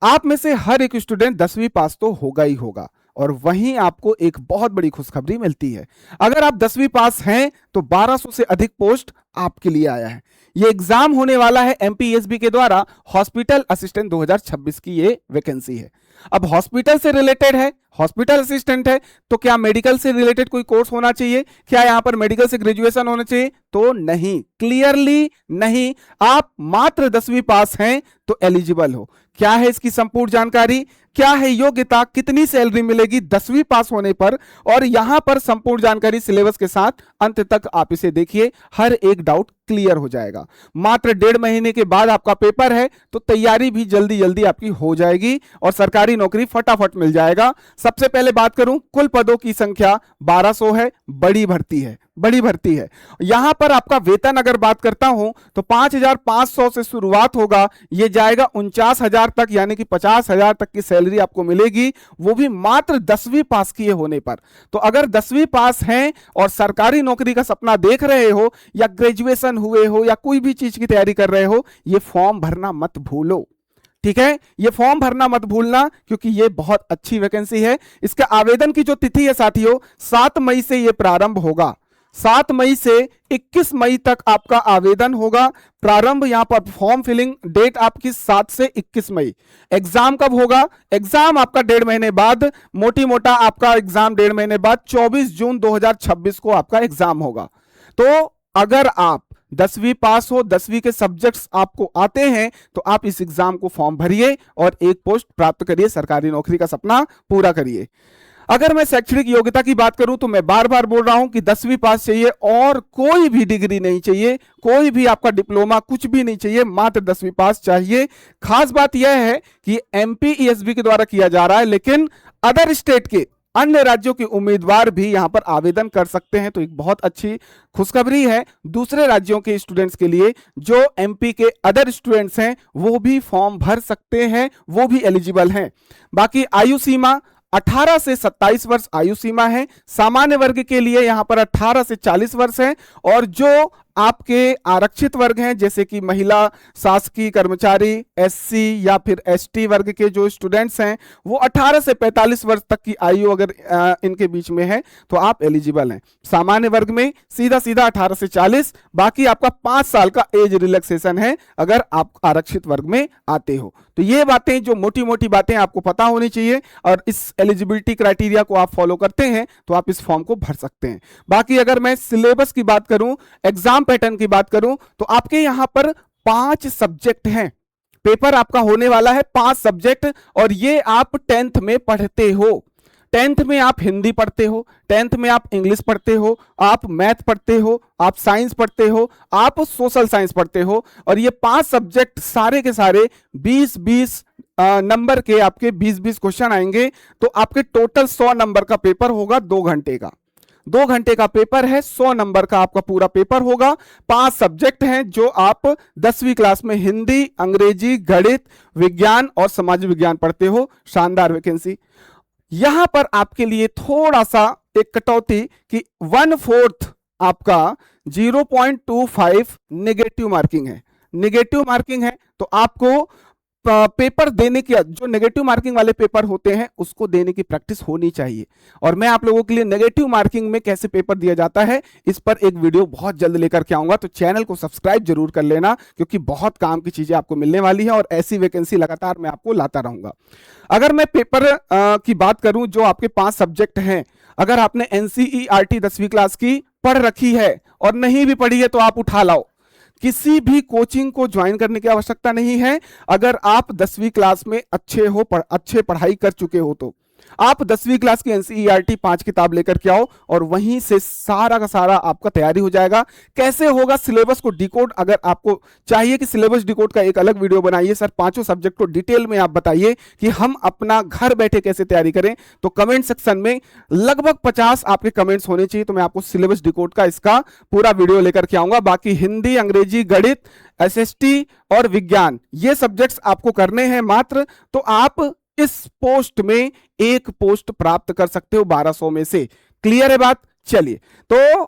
आप में से हर एक स्टूडेंट 10वीं पास तो होगा ही होगा, और वहीं आपको एक बहुत बड़ी खुशखबरी मिलती है। अगर आप 10वीं पास हैं तो 1200 से अधिक पोस्ट आपके लिए आया है। ये एग्जाम होने वाला है एमपीएसबी के द्वारा, हॉस्पिटल असिस्टेंट 2026 की ये वैकेंसी है। अब हॉस्पिटल से रिलेटेड है, हॉस्पिटल असिस्टेंट है, तो क्या मेडिकल से रिलेटेड कोई कोर्स होना चाहिए? क्या यहां पर मेडिकल से ग्रेजुएशन होना चाहिए? तो नहीं, क्लियरली नहीं। आप मात्र 10वीं पास हैं तो एलिजिबल हो। क्या है इसकी संपूर्ण जानकारी, क्या है योग्यता, कितनी सैलरी मिलेगी 10वीं पास होने पर, और यहां पर संपूर्ण जानकारी सिलेबस के साथ अंत तक आप इसे देखिए, हर एक डाउट क्लियर हो जाएगा। मात्र 1.5 महीने के बाद आपका पेपर है, तो तैयारी भी जल्दी जल्दी आपकी हो जाएगी और सरकारी नौकरी फटाफट मिल जाएगा। सबसे पहले बात करूं, कुल पदों की संख्या 1200 है, बड़ी भर्ती है, बड़ी भर्ती है। यहां पर आपका वेतन अगर बात करता हूं तो 5500 से शुरुआत होगा, यह जाएगा 49,000 तक, यानी कि 50,000 तक की सैलरी आपको मिलेगी, वो भी मात्र 10वीं पास किए होने पर। तो अगर 10वीं पास हैं और सरकारी नौकरी का सपना देख रहे हो, या ग्रेजुएशन हुए हो, या कोई भी चीज की तैयारी कर रहे हो, ये फॉर्म भरना मत भूलो। ठीक है, ये फॉर्म भरना मत भूलना, क्योंकि ये बहुत अच्छी वैकेंसी है। इसका आवेदन की जो तिथि है साथियों, 7 मई से ये प्रारंभ होगा। 7 मई से 21 मई तक आपका आवेदन होगा। प्रारंभ यहां पर फॉर्म फिलिंग डेट आपकी 7 से 21 मई। एग्जाम कब होगा? एग्जाम आपका 1.5 महीने बाद, मोटी मोटा आपका एग्जाम 1.5 महीने बाद 24 जून 2026 को आपका एग्जाम होगा। तो अगर आप 10वीं पास हो, 10वीं के सब्जेक्ट्स आपको आते हैं, तो आप इस एग्जाम को फॉर्म भरिए और एक पोस्ट प्राप्त करिए, सरकारी नौकरी का सपना पूरा करिए। अगर मैं शैक्षणिक योग्यता की बात करूं तो मैं बार बार बोल रहा हूं कि 10वीं पास चाहिए, और कोई भी डिग्री नहीं चाहिए, कोई भी आपका डिप्लोमा कुछ भी नहीं चाहिए, मात्र 10वीं पास चाहिए। खास बात यह है कि एमपीईएसबी के द्वारा किया जा रहा है, लेकिन अदर स्टेट के, अन्य राज्यों के उम्मीदवार भी यहां पर आवेदन कर सकते हैं। तो एक बहुत अच्छी खुशखबरी है दूसरे राज्यों के स्टूडेंट्स के लिए। जो एमपी के अदर स्टूडेंट्स हैं वो भी फॉर्म भर सकते हैं, वो भी एलिजिबल हैं। बाकी आयु सीमा 18 से 27 वर्ष आयु सीमा है। सामान्य वर्ग के लिए यहां पर 18 से 40 वर्ष है, और जो आपके आरक्षित वर्ग हैं, जैसे कि महिला, शासकीय कर्मचारी, एससी या फिर एसटी वर्ग के जो स्टूडेंट्स हैं, वो 18 से 45 वर्ष तक की आयु अगर इनके बीच में है तो आप एलिजिबल हैं। सामान्य वर्ग में सीधा सीधा 18 से 40, बाकी आपका 5 साल का एज रिलैक्सेशन है अगर आप आरक्षित वर्ग में आते हो। तो ये बातें, जो मोटी मोटी बातें आपको पता होनी चाहिए, और इस एलिजिबिलिटी क्राइटेरिया को आप फॉलो करते हैं तो आप इस फॉर्म को भर सकते हैं। बाकी अगर मैं सिलेबस की बात करूं, एग्जाम पैटर्न की बात करूं, तो आपके यहां पर 5 सब्जेक्ट हैं। पेपर आपका होने वाला है 5 सब्जेक्ट, और ये आप 10th में पढ़ते हो। 10th में आप हिंदी पढ़ते हो, 10th में आप इंग्लिश पढ़ते हो, आप मैथ पढ़ते हो, आप साइंस पढ़ते हो, आप सोशल साइंस पढ़ते हो, और ये 5 सब्जेक्ट सारे के सारे 20-20 नंबर के आपके 20-20 क्वेश्चन आएंगे। तो आपके टोटल 100 नंबर का पेपर होगा 2 घंटे का। 2 घंटे का पेपर है, 100 नंबर का आपका पूरा पेपर होगा। 5 सब्जेक्ट हैं जो आप 10वीं क्लास में हिंदी, अंग्रेजी, गणित, विज्ञान और समाज विज्ञान पढ़ते हो। शानदार वैकेंसी। यहां पर आपके लिए थोड़ा सा एक कटौती कि 1/4 आपका 0.25 नेगेटिव मार्किंग है। नेगेटिव मार्किंग है तो आपको पेपर देने की, जो नेगेटिव मार्किंग वाले पेपर होते हैं उसको देने की प्रैक्टिस होनी चाहिए। और मैं आप लोगों के लिए नेगेटिव मार्किंग में कैसे पेपर दिया जाता है इस पर एक वीडियो बहुत जल्द लेकर के आऊंगा। तो चैनल को सब्सक्राइब जरूर कर लेना, क्योंकि बहुत काम की चीजें आपको मिलने वाली है और ऐसी वैकेंसी लगातार मैं आपको लाता रहूंगा। अगर मैं पेपर की बात करूं, जो आपके 5 सब्जेक्ट हैं, अगर आपने एनसीईआरटी 10वीं क्लास की पढ़ रखी है और नहीं भी पढ़ी है तो आप उठा लाओ। किसी भी कोचिंग को ज्वाइन करने की आवश्यकता नहीं है। अगर आप 10वीं क्लास में अच्छे हो, अच्छे पढ़ाई कर चुके हो, तो आप 10वीं क्लास की एनसीईआरटी 5 किताब लेकर के आओ और वहीं से सारा का सारा आपका तैयारी हो जाएगा। कैसे होगा सिलेबस को डिकोड, अगर आपको चाहिए कि सिलेबस डिकोड का एक अलग वीडियो बनाइए सर, 5 सब्जेक्ट को डिटेल में आप बताइए कि हम अपना घर बैठे कैसे तैयारी करें, तो कमेंट सेक्शन में लगभग 50 आपके कमेंट्स होने चाहिए। तो मैं आपको सिलेबस डिकोड का इसका पूरा वीडियो लेकर के आऊंगा। बाकी हिंदी, अंग्रेजी, गणित, एसएसटी और विज्ञान, ये सब्जेक्ट्स आपको करने हैं मात्र। तो आप इस पोस्ट में एक पोस्ट प्राप्त कर सकते हो 1200 में से। क्लियर है बात? चलिए, तो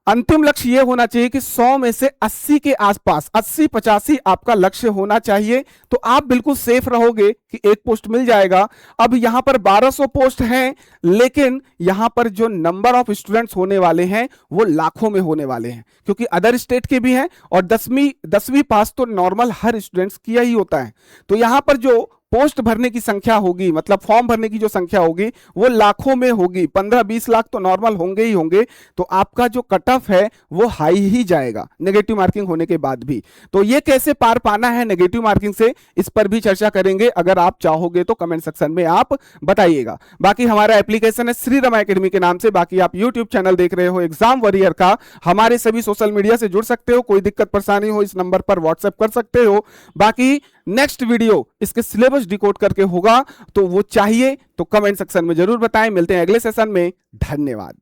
अंतिम लक्ष्य यह होना चाहिए कि 100 में से 80 के आसपास, 80-85 आपका लक्ष्य होना चाहिए, तो आप बिल्कुल सेफ रहोगे कि एक पोस्ट मिल जाएगा। अब यहां पर 1200 पोस्ट हैं, लेकिन यहां पर जो नंबर ऑफ स्टूडेंट्स होने वाले हैं वो लाखों में होने वाले हैं, क्योंकि अदर स्टेट के भी हैं और 10वीं पास तो नॉर्मल हर स्टूडेंट्स किया ही होता है। तो यहां पर जो पोस्ट भरने की संख्या होगी, मतलब फॉर्म भरने की जो संख्या होगी वो लाखों में होगी, 15-20 लाख तो नॉर्मल होंगे ही होंगे। तो आपका जो कट ऑफ है वो हाई ही जाएगा नेगेटिव मार्किंग होने के बाद भी। तो ये कैसे पार पाना है नेगेटिव मार्किंग से, इस पर भी चर्चा करेंगे। अगर आप चाहोगे तो कमेंट सेक्शन में आप बताइएगा। बाकी हमारा एप्लीकेशन है श्री रमा एकेडमी के नाम से। बाकी आप यूट्यूब चैनल देख रहे हो एग्जाम वॉरियर का, हमारे सभी सोशल मीडिया से जुड़ सकते हो। कोई दिक्कत परेशानी हो इस नंबर पर व्हाट्सएप कर सकते हो। बाकी नेक्स्ट वीडियो इसके सिलेबस डिकोड करके होगा, तो वो चाहिए तो कमेंट सेक्शन में जरूर बताएं। मिलते हैं अगले सेशन में। धन्यवाद।